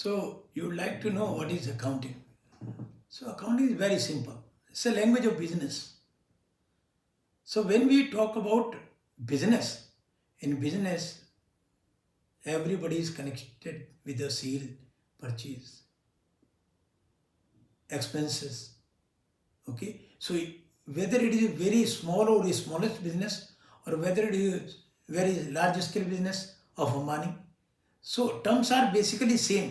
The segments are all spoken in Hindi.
So you would like to know what is accounting. So accounting is very simple. It's a language of business. So when we talk about business, in business, everybody is connected with the sale, purchase, expenses. Okay. So whether it is a very small or a smallest business, or whether it is very large scale business of money, so terms are basically same.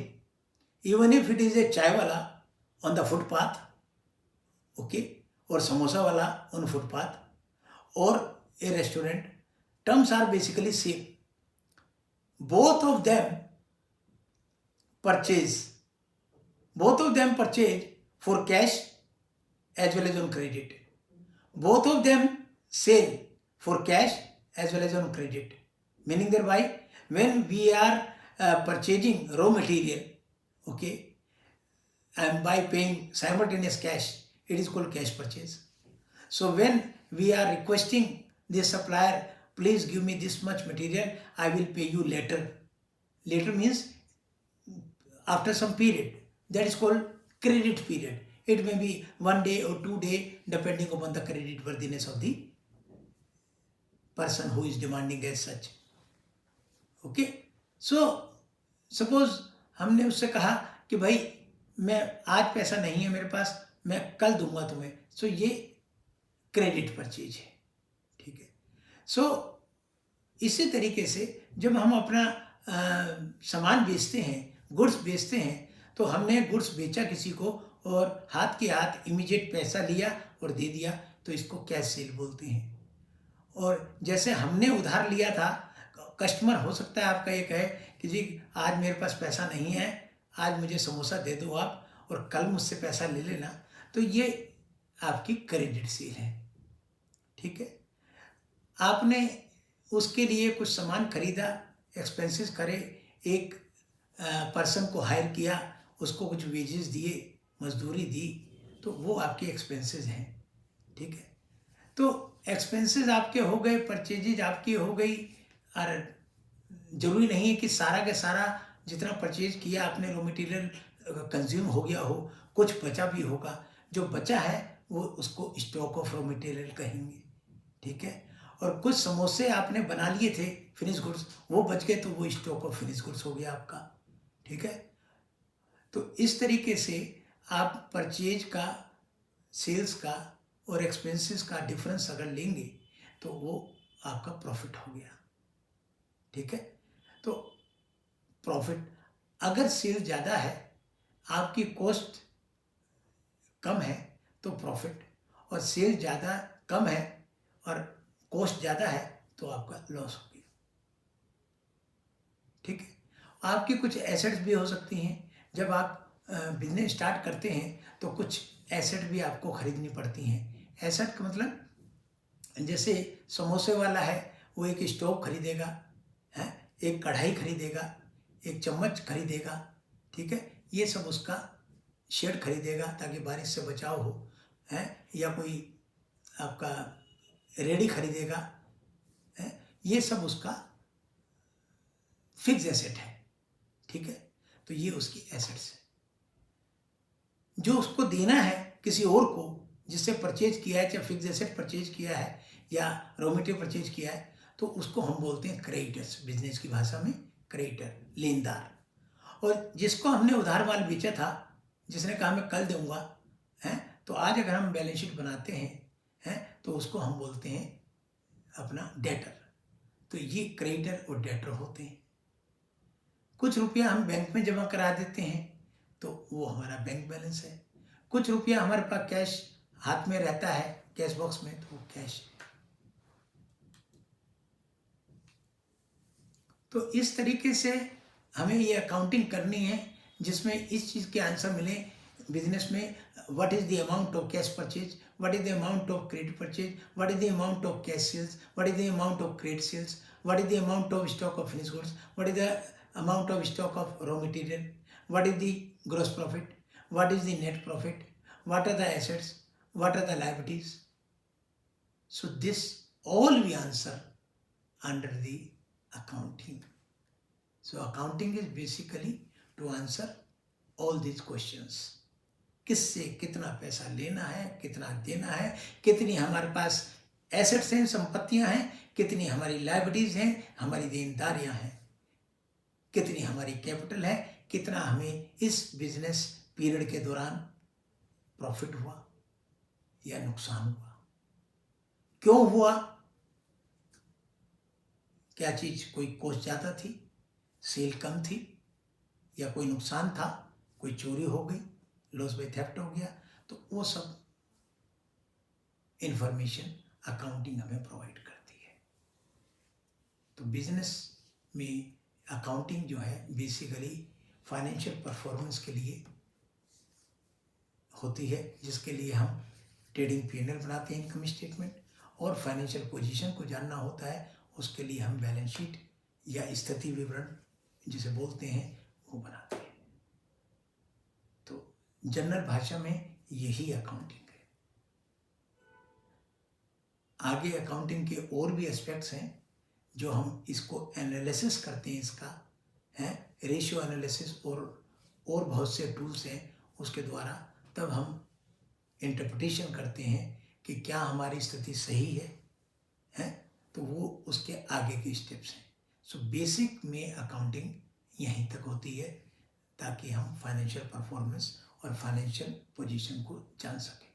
Even if it is a chai wala on the footpath, okay, or samosa wala on footpath, or a restaurant, terms are basically same. Both of them purchase, both of them purchase for cash as well as on credit. Both of them sell for cash as well as on credit. Meaning thereby, when we are purchasing raw material, okay, and by paying simultaneous cash, it is called cash purchase. So when we are requesting the supplier, please give me this much material, I will pay you later. Later means after some period. That is called credit period. It may be 1 day or 2 day, depending upon the credit worthiness of the person who is demanding as such. Okay. So suppose हमने उससे कहा कि भाई मैं आज पैसा नहीं है मेरे पास, मैं कल दूंगा तुम्हें. सो ये क्रेडिट परचेज है. ठीक है. सो इसी तरीके से जब हम अपना सामान बेचते हैं, गुड्स बेचते हैं, तो हमने गुड्स बेचा किसी को और हाथ के हाथ इमीडिएट पैसा लिया और दे दिया, तो इसको कैश सेल बोलते हैं. और जैसे हमने उधार लिया था, कस्टमर हो सकता है आपका ये कहे कि जी आज मेरे पास पैसा नहीं है, आज मुझे समोसा दे दो आप और कल मुझसे पैसा ले लेना, तो ये आपकी क्रेडिट सेल है. ठीक है. आपने उसके लिए कुछ सामान खरीदा, एक्सपेंसेस करे, एक पर्सन को हायर किया, उसको कुछ वेजेस दिए, मजदूरी दी, तो वो आपके एक्सपेंसेस हैं. ठीक है. तो एक्सपेंसेस आपके हो गए, परचेजेज आपकी हो गई. और जरूरी नहीं है कि सारा का सारा जितना परचेज किया आपने रॉ मटेरियल कंज्यूम हो गया हो, कुछ बचा भी होगा. जो बचा है वो उसको स्टॉक ऑफ रॉ मटेरियल कहेंगे. ठीक है. और कुछ समोसे आपने बना लिए थे फिनिश गुड्स, वो बच गए तो वो स्टॉक ऑफ फिनिश गुड्स हो गया आपका. ठीक है. तो इस तरीके से आप परचेज का, सेल्स का और एक्सपेंसेस का डिफरेंस अगर लेंगे तो वो आपका प्रॉफिट हो गया. ठीक है. तो प्रॉफिट, अगर सेल ज़्यादा है, आपकी कॉस्ट कम है तो प्रॉफिट, और सेल ज़्यादा कम है और कॉस्ट ज़्यादा है तो आपका लॉस हो गया. ठीक है. आपकी कुछ एसेट्स भी हो सकती हैं. जब आप बिजनेस स्टार्ट करते हैं तो कुछ एसेट भी आपको खरीदनी पड़ती हैं. एसेट का मतलब जैसे समोसे वाला है, वो एक स्टोव खरीदेगा, है, एक कढ़ाई खरीदेगा, एक चम्मच खरीदेगा. ठीक है. ये सब उसका शेड खरीदेगा ताकि बारिश से बचाव हो, है, या कोई आपका रेडी खरीदेगा, है, ये सब उसका फिक्स एसेट है. ठीक है. तो ये उसकी एसेट्स है. जो उसको देना है किसी और को, जिससे परचेज किया है, चाहे फिक्स एसेट परचेज किया है या रॉ मटेरियल परचेज किया है, तो उसको हम बोलते हैं क्रेडिटर्स. बिजनेस की भाषा में क्रेडिटर, लेनदार. और जिसको हमने उधार माल बेचा था, जिसने कहा मैं कल दूंगा, है, तो आज अगर हम बैलेंस शीट बनाते हैं, तो उसको हम बोलते हैं अपना डेटर. तो ये क्रेडिटर और डेटर होते हैं. कुछ रुपया हम बैंक में जमा करा देते हैं तो वो हमारा बैंक बैलेंस है. कुछ रुपया हमारे पास कैश हाथ में रहता है, कैश बॉक्स में, तो वो कैश. तो इस तरीके से हमें ये अकाउंटिंग करनी है जिसमें इस चीज़ के आंसर मिले बिजनेस में. What is the amount of cash purchase, what is the amount of credit purchase, what is the amount of cash sales, what is the amount of credit sales, what is the amount of stock of finish goods, what is the amount of stock of raw material, what is the gross profit, what is the net profit, what are the assets, what are the liabilities. So this all we answer under the accounting. So accounting is basically to answer all these questions. किससे कितना पैसा लेना है, कितना देना है, कितनी हमारे पास एसेट्स हैं, संपत्तियां हैं, कितनी हमारी लायबिलिटीज हैं, हमारी देनदारियां हैं, कितनी हमारी कैपिटल है, कितना हमें इस बिजनेस पीरियड के दौरान प्रॉफिट हुआ या नुकसान हुआ, क्यों हुआ, क्या चीज कोई कॉस्ट ज़्यादा थी, सेल कम थी, या कोई नुकसान था, कोई चोरी हो गई, लॉस बाय थेफ्ट हो गया, तो वो सब इंफॉर्मेशन अकाउंटिंग हमें प्रोवाइड करती है। तो बिजनेस में अकाउंटिंग जो है बेसिकली फाइनेंशियल परफॉर्मेंस के लिए होती है, जिसके लिए हम ट्रेडिंग पी&एल बनाते हैं, इनकम स्टेटमेंट, और फाइनेंशियल पोजीशन को जानना होता है, उसके लिए हम बैलेंस शीट या स्थिति विवरण जिसे बोलते हैं वो बनाते हैं। तो जनरल भाषा में यही अकाउंटिंग है। आगे अकाउंटिंग के और भी एस्पेक्ट्स हैं जो हम इसको एनालिसिस करते हैं, इसका है रेशियो एनालिसिस और बहुत से टूल्स हैं उसके द्वारा, तब हम इंटरप्रिटेशन करते हैं कि क्या हमारी स्थिति सही है, तो वो उसके आगे के स्टेप्स हैं। सो बेसिक में अकाउंटिंग यहीं तक होती है ताकि हम फाइनेंशियल परफॉर्मेंस और फाइनेंशियल पोजीशन को जान सकें।